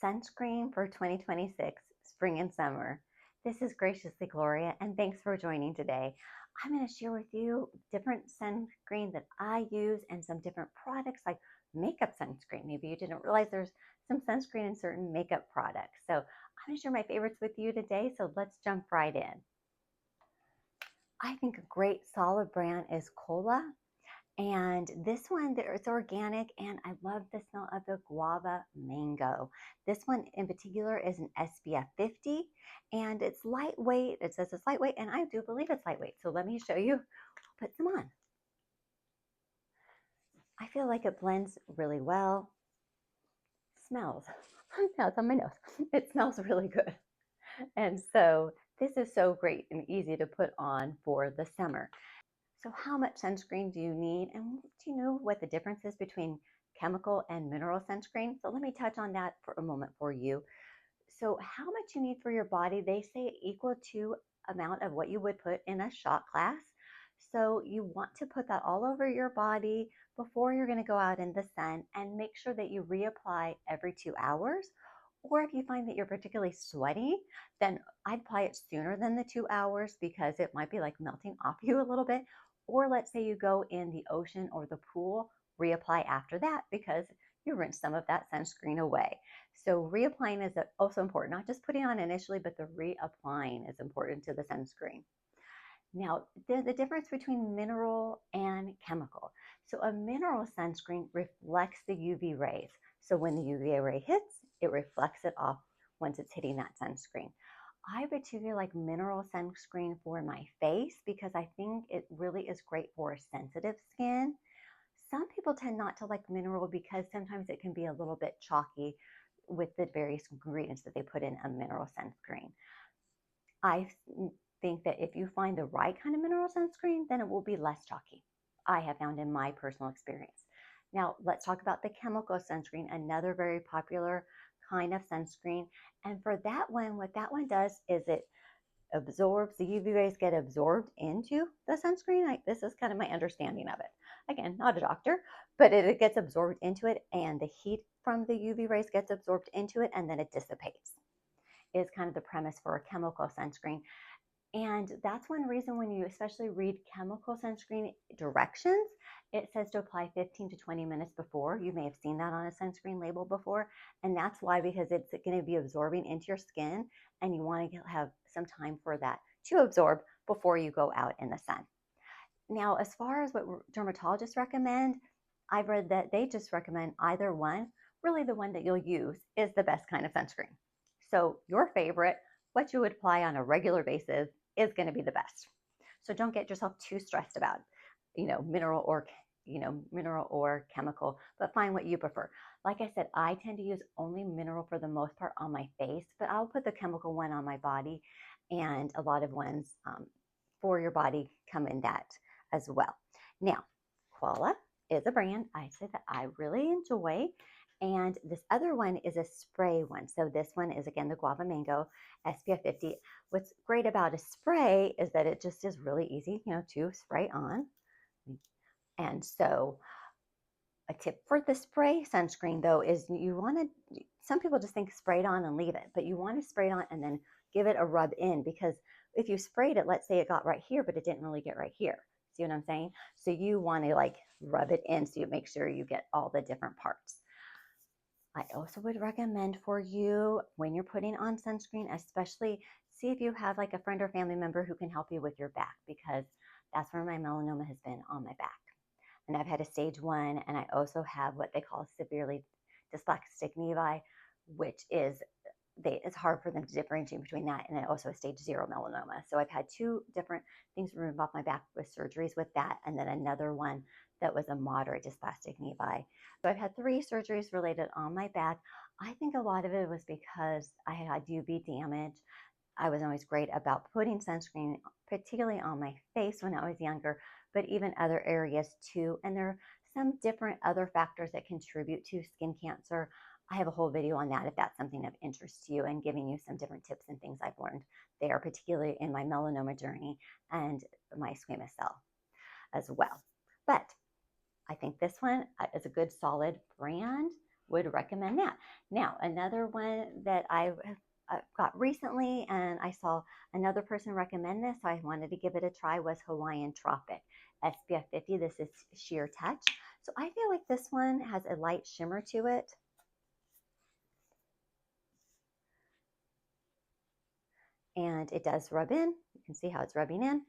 Sunscreen for 2026, spring and summer. This is Graciously Gloria, and thanks for joining today. I'm going to share with you different sunscreen that I use and some different products like makeup sunscreen. Maybe you didn't realize there's some sunscreen in certain makeup products. So I'm going to share my favorites with you today. So let's jump right in. I think a great solid brand is Kola. And this one, it's organic, and I love the smell of the guava mango. This one in particular is an SPF 50, and it's lightweight. It says it's lightweight, and I do believe it's lightweight. So let me show you. I'll put some on. I feel like it blends really well. Smells. Now it's on my nose. It smells really good. And so this is so great and easy to put on for the summer. So how much sunscreen do you need? And do you know what the difference is between chemical and mineral sunscreen? So let me touch on that for a moment for you. So how much you need for your body, they say equal to amount of what you would put in a shot glass. So you want to put that all over your body before you're going to go out in the sun, and make sure that you reapply every 2 hours. Or if you find that you're particularly sweaty, then I'd apply it sooner than the 2 hours because it might be like melting off you a little bit. Or let's say you go in the ocean or the pool, reapply after that because you rinse some of that sunscreen away. So reapplying is also important, not just putting on initially, but the reapplying is important to the sunscreen. Now, the difference between mineral and chemical. So a mineral sunscreen reflects the UV rays. So when the UV ray hits, it reflects it off once it's hitting that sunscreen. I particularly like mineral sunscreen for my face because I think it really is great for sensitive skin. Some people tend not to like mineral because sometimes it can be a little bit chalky with the various ingredients that they put in a mineral sunscreen. I think that if you find the right kind of mineral sunscreen, then it will be less chalky. I have found in my personal experience. Now, let's talk about the chemical sunscreen, another very popular kind of sunscreen. And for that one, what that one does is it absorbs, the UV rays get absorbed into the sunscreen. This is kind of my understanding of it. Again, not a doctor, but it gets absorbed into it, and the heat from the UV rays gets absorbed into it, and then it dissipates. Is kind of the premise for a chemical sunscreen. And that's one reason when you especially read chemical sunscreen directions, it says to apply 15 to 20 minutes before. You may have seen that on a sunscreen label before. And that's why, because it's going to be absorbing into your skin, and you want to have some time for that to absorb before you go out in the sun. Now, as far as what dermatologists recommend, I've read that they just recommend either one. Really, the one that you'll use is the best kind of sunscreen. So your favorite, what you would apply on a regular basis, is going to be the best. So don't get yourself too stressed about, mineral or chemical, but find what you prefer. Like I said, I tend to use only mineral for the most part on my face, but I'll put the chemical one on my body, and a lot of ones for your body come in that as well. Now, Koala is a brand I say that I really enjoy. And this other one is a spray one. So this one is, again, the Guava Mango SPF 50. What's great about a spray is that it just is really easy, to spray on. And so a tip for the spray sunscreen, though, is you want to, some people just think spray it on and leave it, but you want to spray it on and then give it a rub in, because if you sprayed it, let's say it got right here, but it didn't really get right here. See what I'm saying? So you want to rub it in so you make sure you get all the different parts. I also would recommend for you, when you're putting on sunscreen, especially see if you have a friend or family member who can help you with your back, because that's where my melanoma has been, on my back. And I've had a stage 1, and I also have what they call severely dysplastic nevi, which is it's hard for them to differentiate between that and also a stage 0 melanoma. So I've had 2 different things removed off my back with surgeries with that, and then another one that was a moderate dysplastic nevi. So I've had 3 surgeries related on my back. I think a lot of it was because I had UV damage. I wasn't always great about putting sunscreen, particularly on my face when I was younger, but even other areas too. And there are some different other factors that contribute to skin cancer. I have a whole video on that if that's something of interest to you, and giving you some different tips and things I've learned there, particularly in my melanoma journey and my squamous cell as well. But I think this one is a good solid brand would recommend that. Now, another one that I got recently, and I saw another person recommend this, so I wanted to give it a try, was Hawaiian Tropic SPF 50. This is Sheer Touch. So I feel like this one has a light shimmer to it. And it does rub in. You can see how it's rubbing in.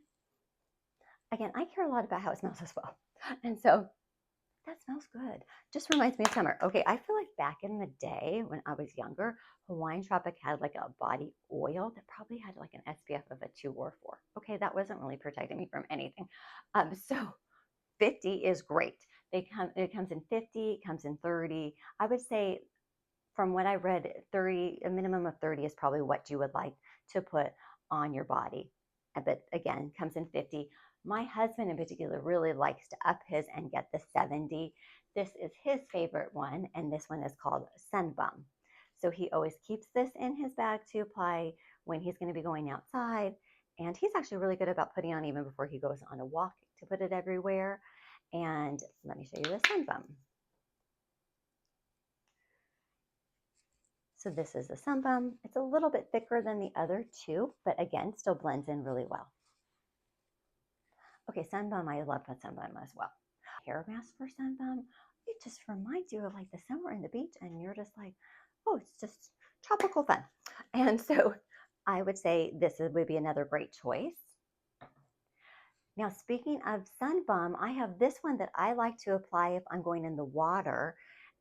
Again, I care a lot about how it smells as well. And so that smells good. Just reminds me of summer. Okay, I feel like back in the day when I was younger, Hawaiian Tropic had like a body oil that probably had like an SPF of a 2 or 4. Okay, that wasn't really protecting me from anything. So 50 is great. It comes in 50, it comes in 30. I would say from what I read, 30, a minimum of 30 is probably what you would like to put on your body. But again, comes in 50. My husband in particular really likes to up his and get the 70. This is his favorite one, and this one is called Sun Bum. So he always keeps this in his bag to apply when he's going to be going outside. And he's actually really good about putting on even before he goes on a walk to put it everywhere. And let me show you the Sun Bum. So this is the Sun Bum. It's a little bit thicker than the other two, but again, still blends in really well. Okay, Sun Bum, I love that Sun Bum as well. Hair mask for Sun Bum, it just reminds you of like the summer and the beach, and you're just like, oh, it's just tropical fun. And so I would say this would be another great choice. Now, speaking of Sun Bum, I have this one that I like to apply if I'm going in the water,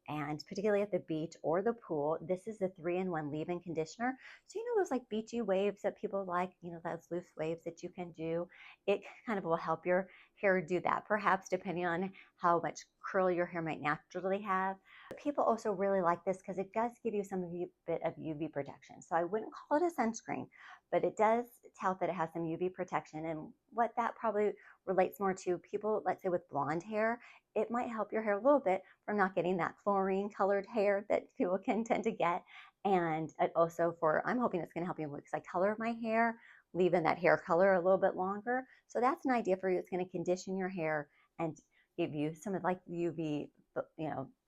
and particularly at the beach or the pool. This is the 3-in-1 leave-in conditioner. So you know those like beachy waves that people like, you know, those loose waves that you can do. It kind of will help your hair do that, perhaps depending on how much curl your hair might naturally have. But people also really like this because it does give you some bit of UV protection. So I wouldn't call it a sunscreen, but it does tout that it has some UV protection. And what that probably relates more to people, let's say with blonde hair, it might help your hair a little bit from not getting that fluorine colored hair that people can tend to get. And also I'm hoping it's going to help you because I color my hair, leaving that hair color a little bit longer. So that's an idea for you. It's going to condition your hair and give you some of like UV,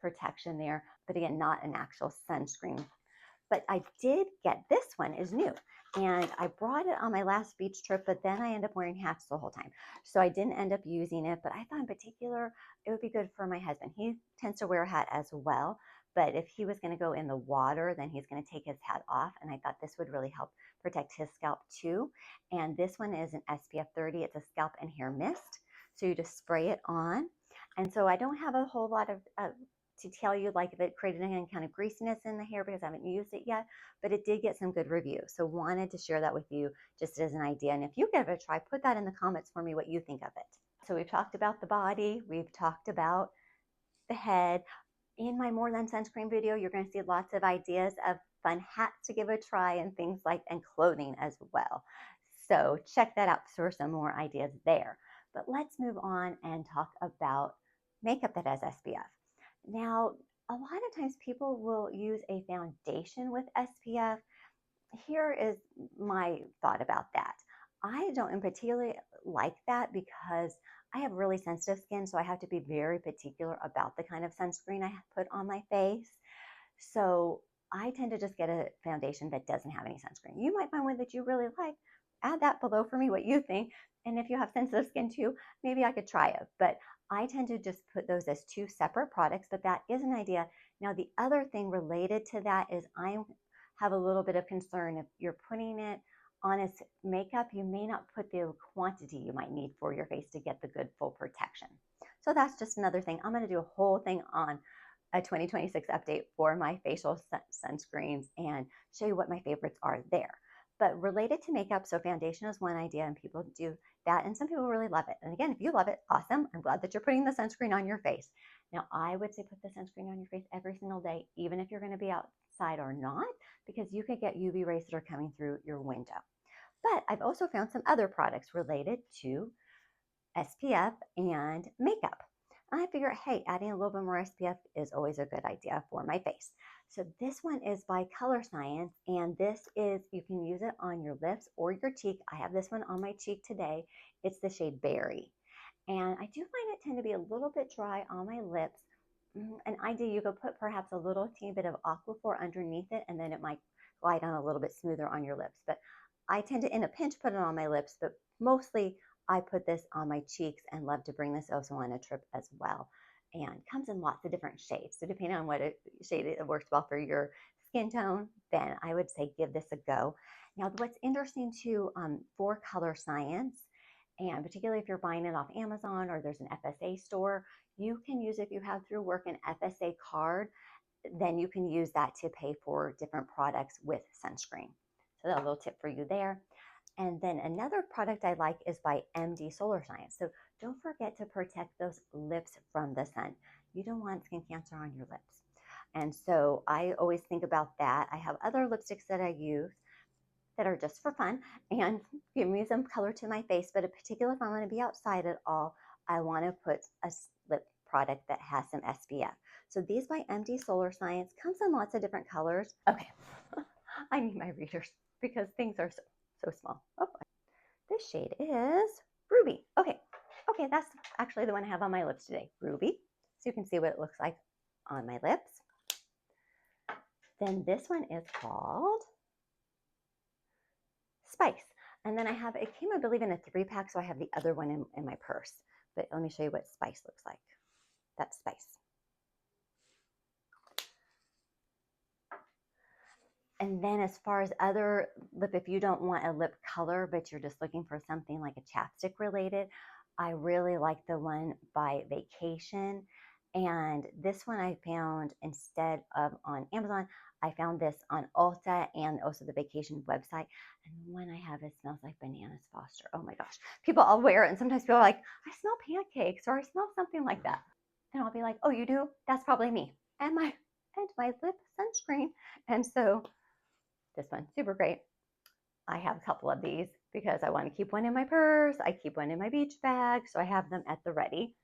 protection there. But again, not an actual sunscreen. But I did get this one is new. And I brought it on my last beach trip, but then I ended up wearing hats the whole time. So I didn't end up using it, but I thought in particular it would be good for my husband. He tends to wear a hat as well, but if he was going to go in the water, then he's going to take his hat off. And I thought this would really help protect his scalp too. And this one is an SPF 30. It's a scalp and hair mist. So you just spray it on. And so I don't have a whole lot of to tell you like if it created any kind of greasiness in the hair because I haven't used it yet, but it did get some good reviews. So wanted to share that with you just as an idea. And if you give it a try, put that in the comments for me what you think of it. So we've talked about the body, we've talked about the head. In my More Than Sunscreen video, you're going to see lots of ideas of fun hats to give a try and things like, and clothing as well. So check that out for some more ideas there. But let's move on and talk about makeup that has SPF. Now, a lot of times people will use a foundation with SPF. Here is my thought about that. I don't in particular like that because I have really sensitive skin, so I have to be very particular about the kind of sunscreen I put on my face. So I tend to just get a foundation that doesn't have any sunscreen. You might find one that you really like. Add that below for me what you think. And if you have sensitive skin too, maybe I could try it. But I tend to just put those as two separate products, but that is an idea. Now, the other thing related to that is I have a little bit of concern. If you're putting it on as makeup, you may not put the quantity you might need for your face to get the good full protection. So that's just another thing. I'm going to do a whole thing on a 2026 update for my facial sunscreens and show you what my favorites are there. But related to makeup, so foundation is one idea and people do that and some people really love it. And again, if you love it, awesome. I'm glad that you're putting the sunscreen on your face. Now, I would say put the sunscreen on your face every single day, even if you're going to be outside or not, because you could get UV rays that are coming through your window. But I've also found some other products related to SPF and makeup. I figure, hey, adding a little bit more SPF is always a good idea for my face. So this one is by Color Science, and this is, you can use it on your lips or your cheek. I have this one on my cheek today. It's the shade Berry. And I do find it tend to be a little bit dry on my lips an idea, you could put perhaps a little teeny bit of Aquaphor underneath it, and then it might glide on a little bit smoother on your lips. But I tend to, in a pinch, put it on my lips, but mostly I put this on my cheeks and love to bring this also on a trip as well. And comes in lots of different shades. So depending on what shade it works well for your skin tone, then I would say give this a go. Now, what's interesting too, for color science, and particularly if you're buying it off Amazon or there's an FSA store, you can use, if you have through work an FSA card, then you can use that to pay for different products with sunscreen. So that's a little tip for you there. And then another product I like is by MD Solar Science. So don't forget to protect those lips from the sun. You don't want skin cancer on your lips. And so I always think about that. I have other lipsticks that I use that are just for fun and give me some color to my face. But in particular, if I'm going to be outside at all, I want to put a lip product that has some SPF. So these by MD Solar Science comes in lots of different colors. Okay, I need my readers because things are so small. Oh, this shade is Ruby. Okay, that's actually the one I have on my lips today, Ruby. So you can see what it looks like on my lips. Then this one is called Spice. And then I have, it came, I believe, in a 3-pack, so I have the other one in my purse. But let me show you what Spice looks like. That's Spice. And then as far as other lip, if you don't want a lip color, but you're just looking for something like a chapstick related, I really like the one by Vacation. And this one I found instead of on Amazon, I found this on Ulta and also the Vacation website. And the one I have, it smells like Bananas Foster. Oh my gosh. People all wear it. And sometimes people are like, I smell pancakes or I smell something like that. And I'll be like, oh, you do? That's probably me. And my lip sunscreen. And so this one, super great. I have a couple of these because I want to keep one in my purse. I keep one in my beach bag. So I have them at the ready.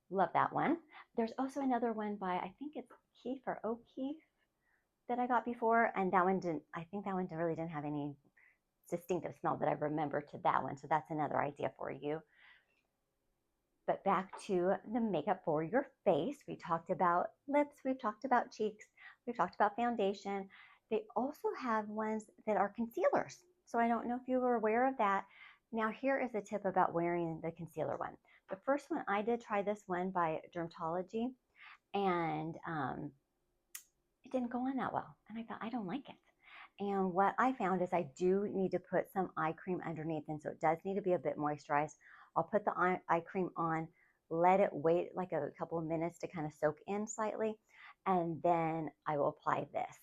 Love that one. There's also another one by, I think it's Keef or O'Keefe that I got before. And that one didn't, I think that one really didn't have any distinctive smell that I remember to that one. So that's another idea for you. But back to the makeup for your face. We talked about lips. We've talked about cheeks. We've talked about foundation. They also have ones that are concealers. So I don't know if you were aware of that. Now here is a tip about wearing the concealer one. The first one, I did try this one by Dermatology, and it didn't go on that well. And I thought, I don't like it. And what I found is I do need to put some eye cream underneath, and so it does need to be a bit moisturized. I'll put the eye cream on, let it wait like a couple of minutes to kind of soak in slightly, and then I will apply this.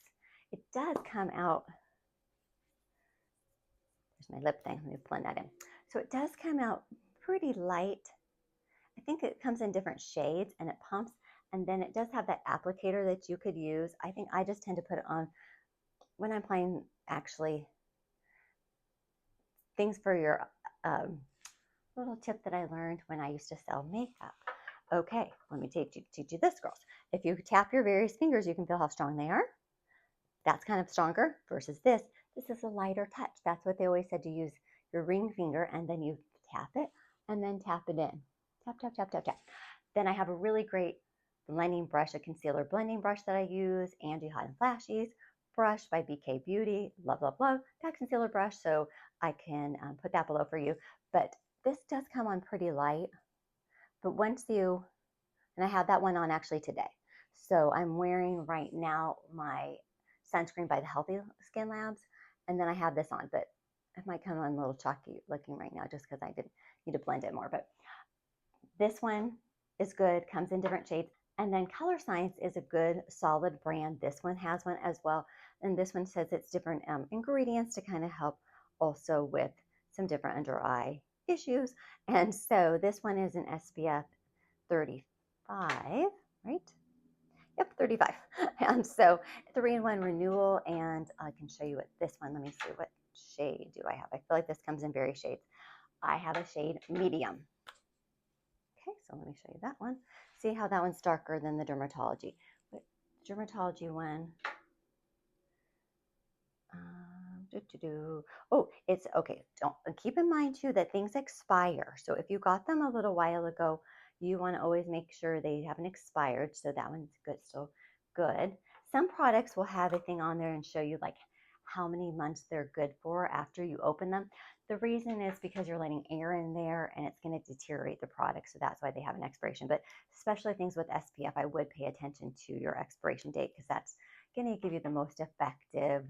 It does come out, there's my lip thing, let me blend that in. So it does come out pretty light. I think it comes in different shades and it pumps, and then it does have that applicator that you could use. I think I just tend to put it on when I'm applying actually things for your little tip that I learned when I used to sell makeup. Okay, let me teach you this, girls. If you tap your various fingers, you can feel how strong they are. That's kind of stronger versus this. This is a lighter touch. That's what they always said, to use your ring finger and then you tap it and then tap it in. Tap, tap, tap, tap, tap. Then I have a really great blending brush, a concealer blending brush that I use, Angie Hot and Flashy's brush by BK Beauty. Love, love, love that concealer brush. So I can put that below for you. But this does come on pretty light. But once you, and I have that one on actually today. So I'm wearing right now my sunscreen by the Healthy Skin Labs, and then I have this on, but it might come on a little chalky looking right now just because I didn't need to blend it more. But this one is good, comes in different shades. And then Color Science is a good solid brand. This one has one as well. And this one says it's different ingredients to kind of help also with some different under eye issues. And so this one is an SPF 35, right? Yep, 35. And so 3-in-1 renewal. And I can show you what this one, let me see, what shade do I have? I feel like this comes in various shades. I have a shade medium. Okay, so let me show you that one. See how that one's darker than the Dermatology. But Dermatology one, oh, it's okay. Don't keep in mind too that things expire. So if you got them a little while ago, you want to always make sure they haven't expired. So that one's good, still good. Some products will have a thing on there and show you like how many months they're good for after you open them. The reason is because you're letting air in there and it's going to deteriorate the product. So that's why they have an expiration. But especially things with SPF, I would pay attention to your expiration date because that's going to give you the most effective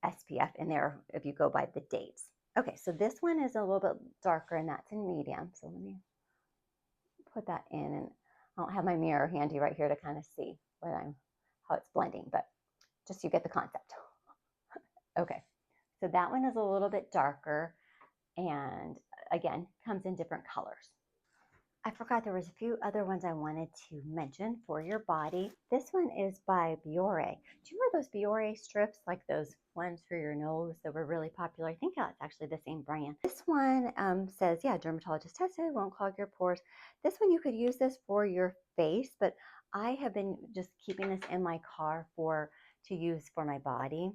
SPF in there if you go by the dates. Okay, so this one is a little bit darker and that's in medium. So let me put that in, and I don't have my mirror handy right here to kind of see how it's blending, but just so you get the concept. Okay, so that one is a little bit darker and again, comes in different colors. I forgot there was a few other ones I wanted to mention for your body. This one is by Biore. Do you remember those Biore strips, like those ones for your nose that were really popular? I think that's actually the same brand. This one says, yeah, dermatologist tested, won't clog your pores. This one, you could use this for your face, but I have been just keeping this in my car to use for my body.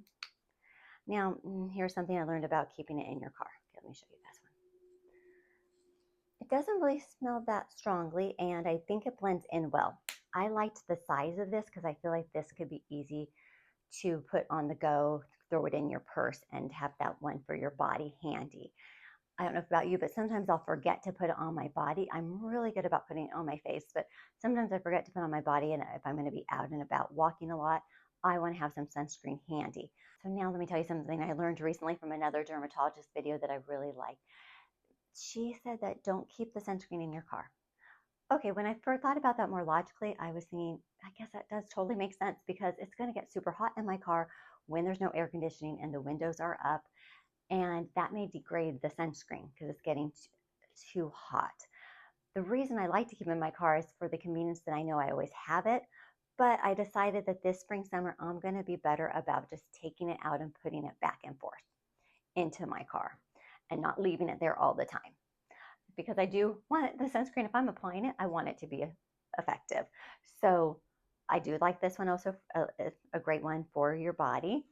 Now, here's something I learned about keeping it in your car. Okay, let me show you this one. It doesn't really smell that strongly, and I think it blends in well. I liked the size of this because I feel like this could be easy to put on the go, throw it in your purse, and have that one for your body handy. I don't know about you, but sometimes I'll forget to put it on my body. I'm really good about putting it on my face, but sometimes I forget to put it on my body, and if I'm going to be out and about walking a lot, I want to have some sunscreen handy. So now let me tell you something I learned recently from another dermatologist video that I really liked. She said that don't keep the sunscreen in your car. Okay, when I first thought about that more logically, I was thinking, I guess that does totally make sense because it's going to get super hot in my car when there's no air conditioning and the windows are up, and that may degrade the sunscreen because it's getting too hot. The reason I like to keep it in my car is for the convenience that I know I always have it, but I decided that this spring, summer, I'm going to be better about just taking it out and putting it back and forth into my car and not leaving it there all the time. Because I do want the sunscreen, if I'm applying it, I want it to be effective. So I do like this one also, a great one for your body.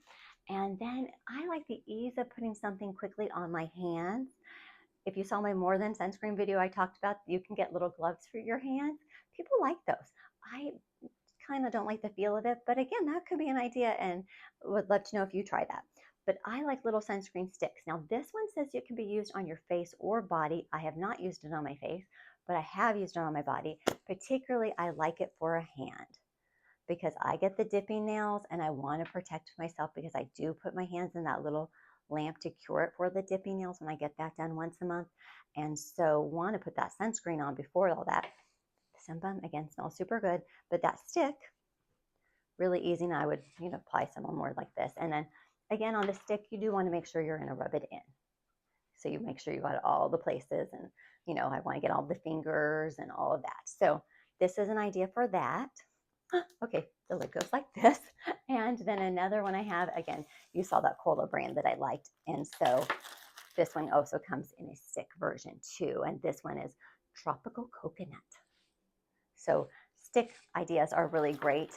And then I like the ease of putting something quickly on my hands. If you saw my More Than Sunscreen video I talked about, you can get little gloves for your hands. People like those. I kind of don't like the feel of it, but again, that could be an idea and would love to know if you try that. But I like little sunscreen sticks. Now this one says it can be used on your face or body. I have not used it on my face, but I have used it on my body. Particularly, I like it for a hand because I get the dipping nails and I want to protect myself because I do put my hands in that little lamp to cure it for the dipping nails when I get that done once a month. And so want to put that sunscreen on before all that. The sunbum, again, smells super good, but that stick, really easy. And I would, apply some more like this. And then again, on the stick, you do want to make sure you're going to rub it in. So you make sure you got all the places and, I want to get all the fingers and all of that. So this is an idea for that. Okay, the lid goes like this. And then another one I have, again, you saw that Cola brand that I liked. And so this one also comes in a stick version too. And this one is Tropical Coconut. So stick ideas are really great.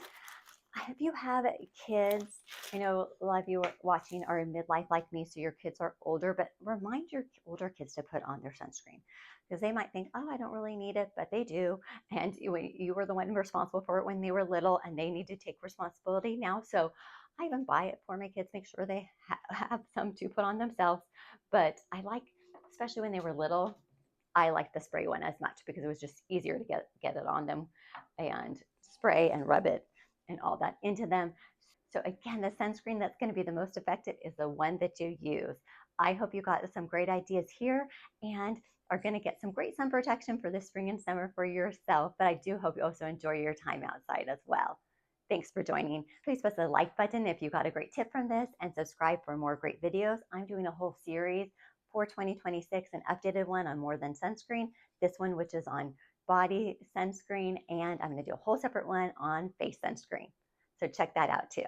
If you have kids, I know a lot of you are watching are in midlife like me, so your kids are older, but remind your older kids to put on their sunscreen because they might think, oh, I don't really need it, but they do. And you were the one responsible for it when they were little, and they need to take responsibility now. So I even buy it for my kids, make sure they have some to put on themselves. But I like, especially when they were little, I like the spray one as much because it was just easier to get it on them and spray and rub it and all that into them. So again, the sunscreen that's going to be the most effective is the one that you use. I hope you got some great ideas here and are going to get some great sun protection for the spring and summer for yourself. But I do hope you also enjoy your time outside as well. Thanks for joining. Please press the like button if you got a great tip from this and subscribe for more great videos. I'm doing a whole series for 2026, an updated one on More Than Sunscreen. This one, which is on body sunscreen, and I'm going to do a whole separate one on face sunscreen. So check that out too.